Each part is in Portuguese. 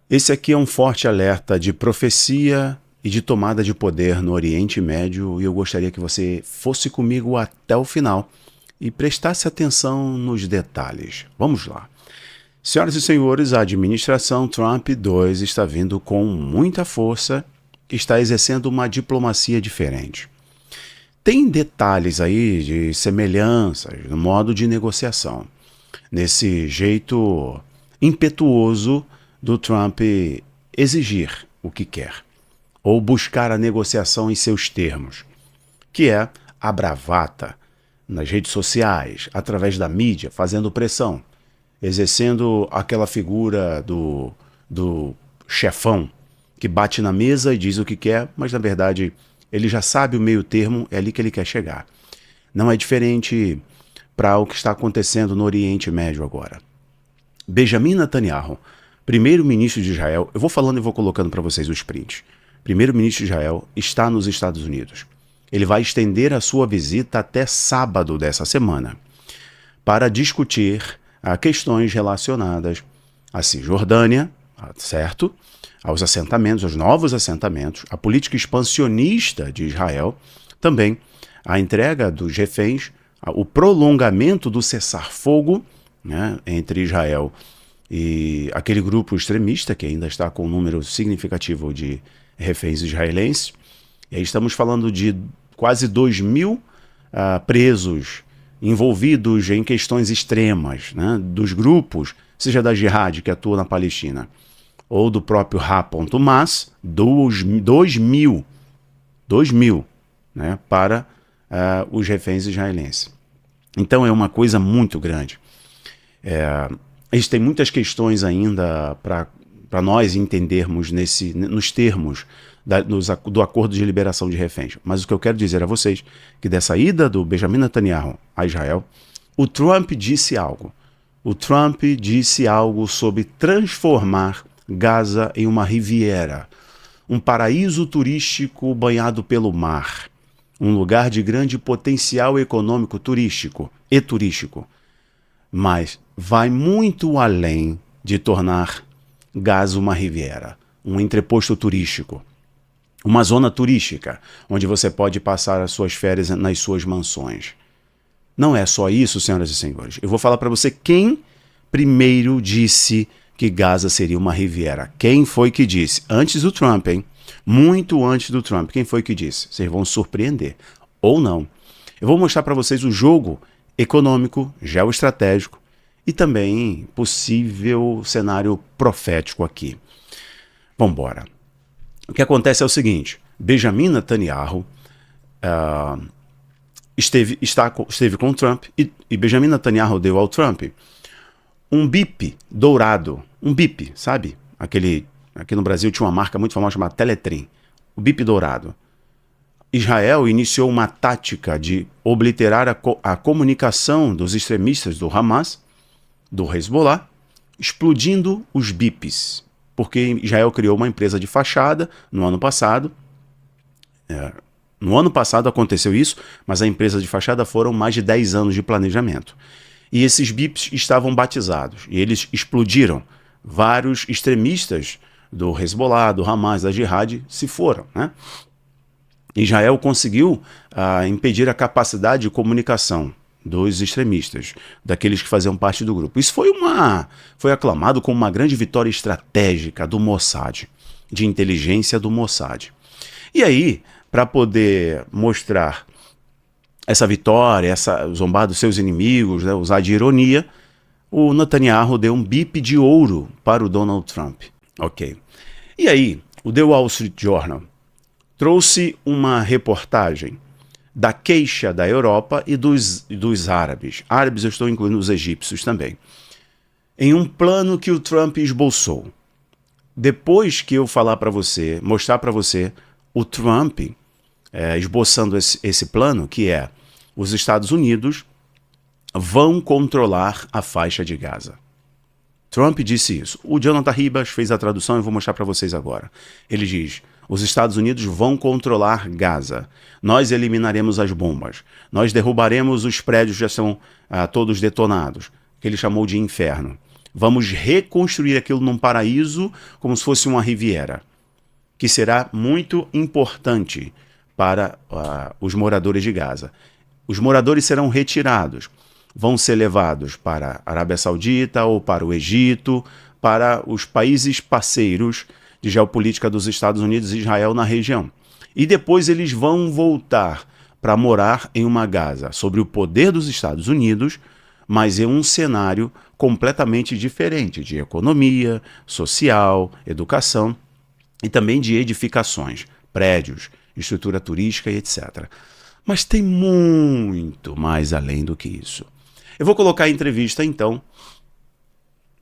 Esse aqui é um forte alerta de profecia e de tomada de poder no Oriente Médio, e eu gostaria que você fosse comigo até o final e prestasse atenção nos detalhes. Vamos lá. Senhoras e senhores, a administração Trump 2 está vindo com muita força e está exercendo uma diplomacia diferente. Tem detalhes aí de semelhanças no modo de negociação, nesse jeito impetuoso do Trump exigir o que quer, ou buscar a negociação em seus termos, que é a bravata nas redes sociais, através da mídia, fazendo pressão, exercendo aquela figura do chefão que bate na mesa e diz o que quer, mas na verdade ele já sabe o meio termo, é ali que ele quer chegar. Não é diferente para o que está acontecendo no Oriente Médio agora. Benjamin Netanyahu, primeiro-ministro de Israel, eu vou falando e vou colocando para vocês os prints. Primeiro-ministro de Israel está nos Estados Unidos. Ele vai estender a sua visita até sábado dessa semana para discutir questões relacionadas à Cisjordânia, certo? Aos assentamentos, aos novos assentamentos, a política expansionista de Israel, também a entrega dos reféns, o prolongamento do cessar-fogo, né, entre Israel e aquele grupo extremista que ainda está com um número significativo de reféns israelenses. E aí estamos falando de quase 2.000 presos envolvidos em questões extremas, né, dos grupos, seja da Jihad, que atua na Palestina, ou do próprio Hamas, 2.000, né, para os reféns israelenses. Então é uma coisa muito grande. Existem muitas questões ainda para nós entendermos nos termos do acordo de liberação de reféns. Mas o que eu quero dizer a vocês que dessa ida do Benjamin Netanyahu a Israel, o Trump disse algo. O Trump disse algo sobre transformar Gaza em uma riviera, um paraíso turístico banhado pelo mar, um lugar de grande potencial econômico turístico, mas vai muito além de tornar Gaza uma riviera, um entreposto turístico, uma zona turística, onde você pode passar as suas férias nas suas mansões. Não é só isso, senhoras e senhores. Eu vou falar para você quem primeiro disse que Gaza seria uma riviera. Quem foi que disse? Antes do Trump, hein? Muito antes do Trump. Quem foi que disse? Vocês vão surpreender. Ou não. Eu vou mostrar para vocês o jogo econômico, geoestratégico e também possível cenário profético aqui. Vamos embora. O que acontece é o seguinte. Benjamin Netanyahu esteve com o Trump e Benjamin Netanyahu deu ao Trump um bip dourado, um bip, sabe? Aqui no Brasil tinha uma marca muito famosa chamada Teletrim, o bip dourado. Israel iniciou uma tática de obliterar a comunicação dos extremistas do Hamas, do Hezbollah, explodindo os bips, porque Israel criou uma empresa de fachada no ano passado. No ano passado aconteceu isso, mas a empresa de fachada foram mais de 10 anos de planejamento. E esses bips estavam batizados, e eles explodiram. Vários extremistas do Hezbollah, do Hamas, da Jihad se foram, né? Israel conseguiu impedir a capacidade de comunicação dos extremistas, daqueles que faziam parte do grupo. Isso foi aclamado como uma grande vitória estratégica do Mossad, de inteligência do Mossad. E aí, para poder mostrar essa vitória, zombar dos seus inimigos, né, usar de ironia, o Netanyahu deu um bip de ouro para o Donald Trump. Ok. E aí, o The Wall Street Journal trouxe uma reportagem da queixa da Europa e dos árabes. Árabes eu estou incluindo os egípcios também. Em um plano que o Trump esboçou. Depois que eu falar para você, mostrar para você o Trump esboçando esse plano, que é os Estados Unidos vão controlar a faixa de Gaza. Trump disse isso. O Jonathan Ribas fez a tradução e eu vou mostrar para vocês agora. Ele diz: os Estados Unidos vão controlar Gaza. Nós eliminaremos as bombas. Nós derrubaremos os prédios que já são todos detonados, que ele chamou de inferno. Vamos reconstruir aquilo num paraíso como se fosse uma riviera, que será muito importante para os moradores de Gaza. Os moradores serão retirados, vão ser levados para a Arábia Saudita ou para o Egito, para os países parceiros de geopolítica dos Estados Unidos e Israel na região. E depois eles vão voltar para morar em uma Gaza sob o poder dos Estados Unidos, mas em um cenário completamente diferente de economia, social, educação e também de edificações, prédios, estrutura turística e etc. Mas tem muito mais além do que isso. Eu vou colocar a entrevista, então,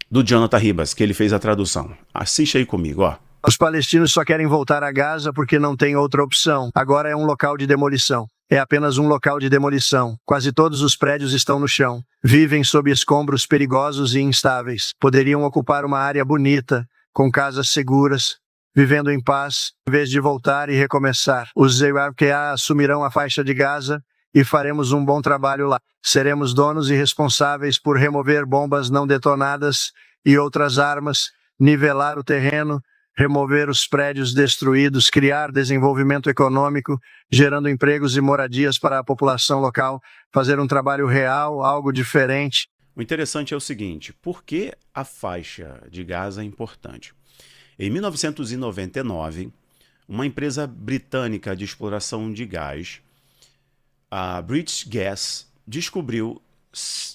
do Jonathan Ribas, que ele fez a tradução. Assiste aí comigo, ó. Os palestinos só querem voltar a Gaza porque não tem outra opção. Agora é um local de demolição. É apenas um local de demolição. Quase todos os prédios estão no chão. Vivem sob escombros perigosos e instáveis. Poderiam ocupar uma área bonita, com casas seguras, vivendo em paz, em vez de voltar e recomeçar. Os ZWQA assumirão a faixa de Gaza e faremos um bom trabalho lá. Seremos donos e responsáveis por remover bombas não detonadas e outras armas, nivelar o terreno, remover os prédios destruídos, criar desenvolvimento econômico, gerando empregos e moradias para a população local, fazer um trabalho real, algo diferente. O interessante é o seguinte, por que a faixa de Gaza é importante? Em 1999, uma empresa britânica de exploração de gás, a British Gas, descobriu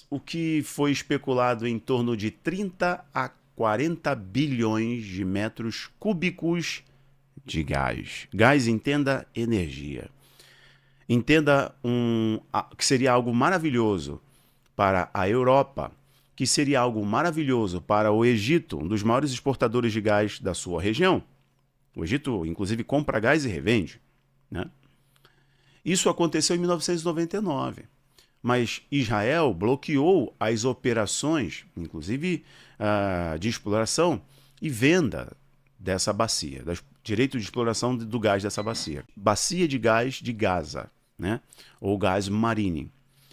o que foi especulado em torno de 30 a 40 bilhões de metros cúbicos de gás. Gás, entenda energia. Entenda que seria algo maravilhoso para a Europa, que seria algo maravilhoso para o Egito, um dos maiores exportadores de gás da sua região. O Egito, inclusive, compra gás e revende, né? Isso aconteceu em 1999. Mas Israel bloqueou as operações, inclusive de exploração e venda dessa bacia, direito de exploração do gás dessa bacia. Bacia de gás de Gaza, né? Ou gás marine,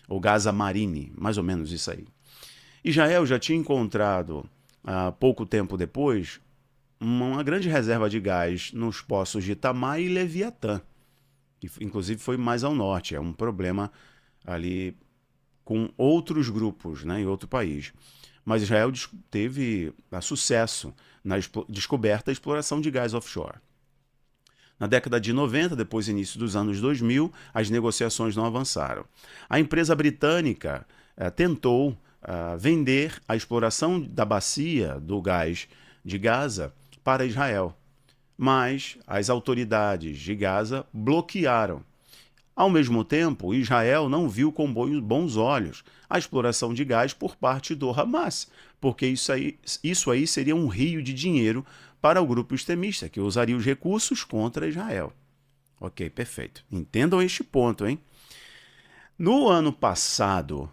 ou Gaza Marine, mais ou menos isso aí. Israel já tinha encontrado, pouco tempo depois, uma grande reserva de gás nos poços de Tamar e Leviatã, que inclusive foi mais ao norte, é um problema ali com outros grupos, né, em outro país. Mas Israel teve sucesso na descoberta e exploração de gás offshore. Na década de 90, depois do início dos anos 2000, as negociações não avançaram. A empresa britânica tentou vender a exploração da bacia do gás de Gaza para Israel, mas as autoridades de Gaza bloquearam. Ao mesmo tempo, Israel não viu com bons olhos a exploração de gás por parte do Hamas, porque isso aí seria um rio de dinheiro para o grupo extremista, que usaria os recursos contra Israel. Ok, perfeito. Entendam este ponto, hein? No ano passado,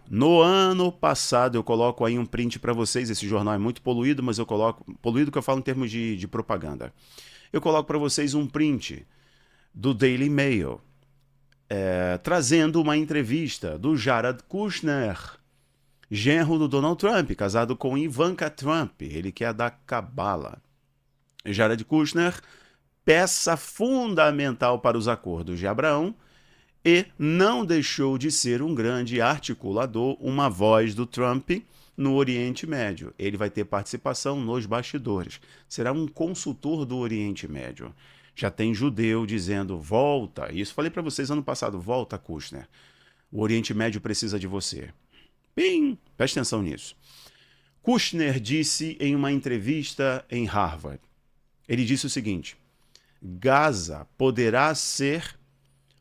eu coloco aí um print para vocês, esse jornal é muito poluído, mas eu coloco, poluído que eu falo em termos de propaganda. Eu coloco para vocês um print do Daily Mail, trazendo uma entrevista do Jared Kushner, genro do Donald Trump, casado com Ivanka Trump, ele que é da Cabala. Jared Kushner, peça fundamental para os acordos de Abraão, e não deixou de ser um grande articulador, uma voz do Trump no Oriente Médio. Ele vai ter participação nos bastidores. Será um consultor do Oriente Médio. Já tem judeu dizendo, volta. Isso falei para vocês ano passado, volta, Kushner. O Oriente Médio precisa de você. Pim! Preste atenção nisso. Kushner disse em uma entrevista em Harvard, ele disse o seguinte, Gaza poderá ser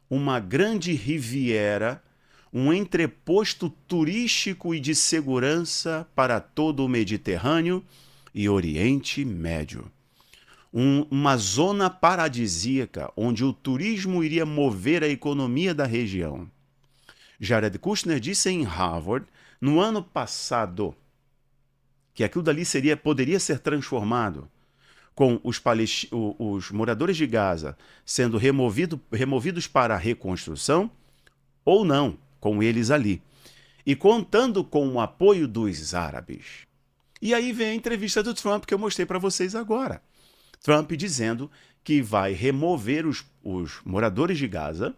uma grande riviera, um entreposto turístico e de segurança para todo o Mediterrâneo e Oriente Médio. Uma zona paradisíaca onde o turismo iria mover a economia da região. Jared Kushner disse em Harvard, no ano passado, que aquilo dali poderia ser transformado com os moradores de Gaza sendo removidos para a reconstrução, ou não, com eles ali. E contando com o apoio dos árabes. E aí vem a entrevista do Trump que eu mostrei para vocês agora. Trump dizendo que vai remover os moradores de Gaza,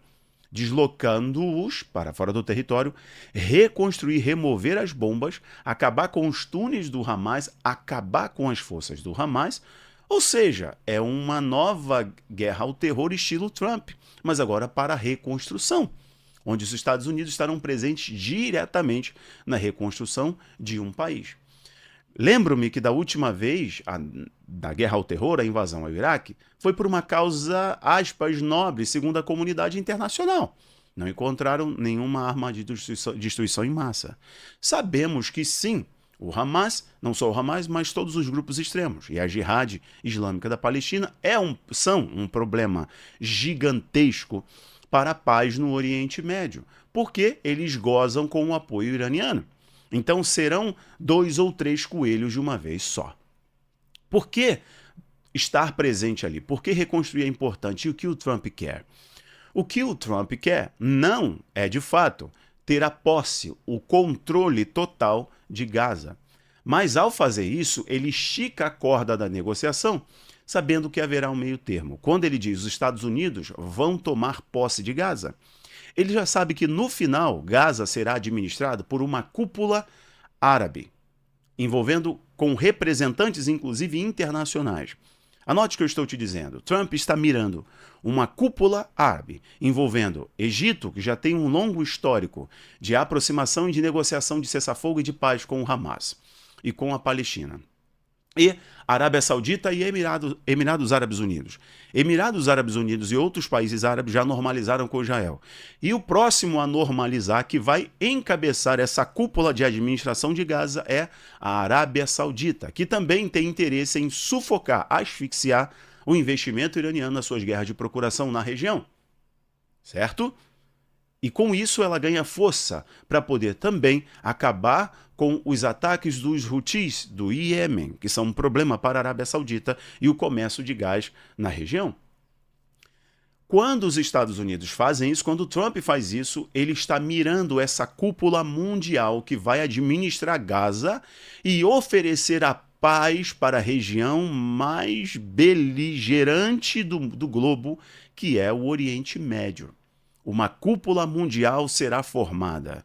deslocando-os para fora do território, reconstruir, remover as bombas, acabar com os túneis do Hamas, acabar com as forças do Hamas. Ou seja, é uma nova guerra ao terror estilo Trump, mas agora para a reconstrução, onde os Estados Unidos estarão presentes diretamente na reconstrução de um país. Lembro-me que da última vez, da guerra ao terror, a invasão ao Iraque, foi por uma causa, aspas, nobre, segundo a comunidade internacional. Não encontraram nenhuma arma de destruição em massa. Sabemos que sim, o Hamas, não só o Hamas, mas todos os grupos extremos, e a Jihad Islâmica da Palestina são um problema gigantesco para a paz no Oriente Médio, porque eles gozam com o apoio iraniano. Então serão 2 ou 3 coelhos de uma vez só. Por que estar presente ali? Por que reconstruir é importante? E o que o Trump quer? O que o Trump quer não é, de fato, ter a posse, o controle total de Gaza. Mas, ao fazer isso, ele estica a corda da negociação, sabendo que haverá um meio termo. Quando ele diz os Estados Unidos vão tomar posse de Gaza, ele já sabe que, no final, Gaza será administrado por uma cúpula árabe, envolvendo com representantes, inclusive, internacionais. Anote o que eu estou te dizendo. Trump está mirando uma cúpula árabe, envolvendo Egito, que já tem um longo histórico de aproximação e de negociação de cessar-fogo e de paz com o Hamas e com a Palestina. E Arábia Saudita e Emirados Árabes Unidos. Emirados Árabes Unidos e outros países árabes já normalizaram com Israel. E o próximo a normalizar, que vai encabeçar essa cúpula de administração de Gaza, é a Arábia Saudita, que também tem interesse em sufocar, asfixiar o investimento iraniano nas suas guerras de procuração na região. Certo? E com isso ela ganha força para poder também acabar com os ataques dos Houthis do Iêmen, que são um problema para a Arábia Saudita e o comércio de gás na região. Quando os Estados Unidos fazem isso, quando o Trump faz isso, ele está mirando essa cúpula mundial que vai administrar Gaza e oferecer a paz para a região mais beligerante do globo, que é o Oriente Médio. Uma cúpula mundial será formada,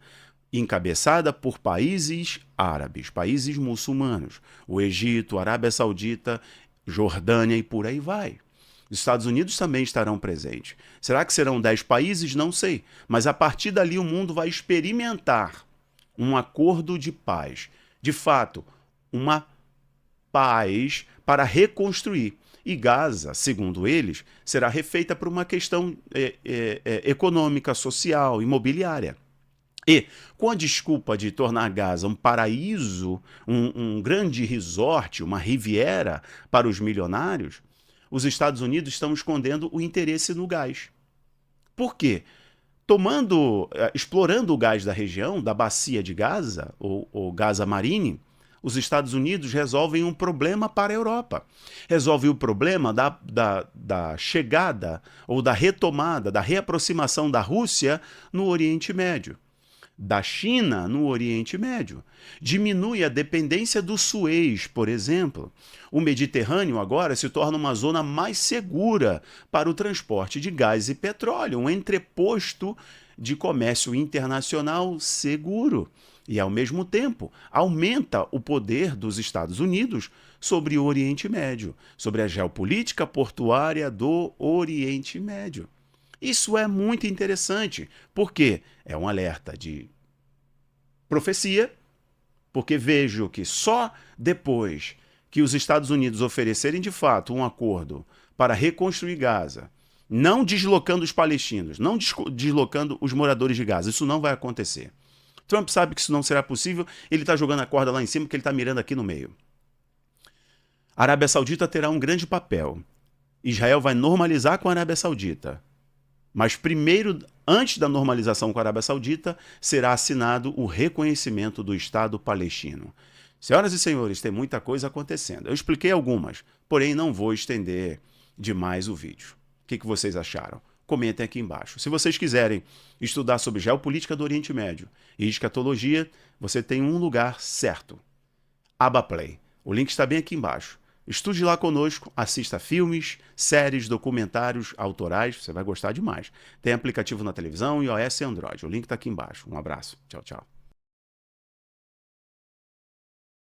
encabeçada por países árabes, países muçulmanos, o Egito, a Arábia Saudita, Jordânia e por aí vai. Os Estados Unidos também estarão presentes. Será que serão 10 países? Não sei. Mas a partir dali o mundo vai experimentar um acordo de paz. De fato, uma paz para reconstruir. E Gaza, segundo eles, será refeita por uma questão econômica, social, imobiliária. E, com a desculpa de tornar Gaza um paraíso, um grande resort, uma riviera para os milionários, os Estados Unidos estão escondendo o interesse no gás. Por quê? Explorando o gás da região, da bacia de Gaza, ou Gaza Marine, os Estados Unidos resolvem um problema para a Europa. Resolve o problema da chegada ou da retomada, da reaproximação da Rússia no Oriente Médio, da China no Oriente Médio. Diminui a dependência do Suez, por exemplo. O Mediterrâneo agora se torna uma zona mais segura para o transporte de gás e petróleo, um entreposto de comércio internacional seguro. E, ao mesmo tempo, aumenta o poder dos Estados Unidos sobre o Oriente Médio, sobre a geopolítica portuária do Oriente Médio. Isso é muito interessante, porque é um alerta de profecia, porque vejo que só depois que os Estados Unidos oferecerem de fato um acordo para reconstruir Gaza, não deslocando os palestinos, não deslocando os moradores de Gaza, isso não vai acontecer. Trump sabe que isso não será possível, ele está jogando a corda lá em cima, porque ele está mirando aqui no meio. A Arábia Saudita terá um grande papel. Israel vai normalizar com a Arábia Saudita. Mas primeiro, antes da normalização com a Arábia Saudita, será assinado o reconhecimento do Estado palestino. Senhoras e senhores, tem muita coisa acontecendo. Eu expliquei algumas, porém não vou estender demais o vídeo. O que vocês acharam? Comentem aqui embaixo. Se vocês quiserem estudar sobre geopolítica do Oriente Médio e escatologia, você tem um lugar certo. aba Play. O link está bem aqui embaixo. Estude lá conosco, assista filmes, séries, documentários autorais, você vai gostar demais. Tem aplicativo na televisão, iOS e Android. O link está aqui embaixo. Um abraço. Tchau, tchau.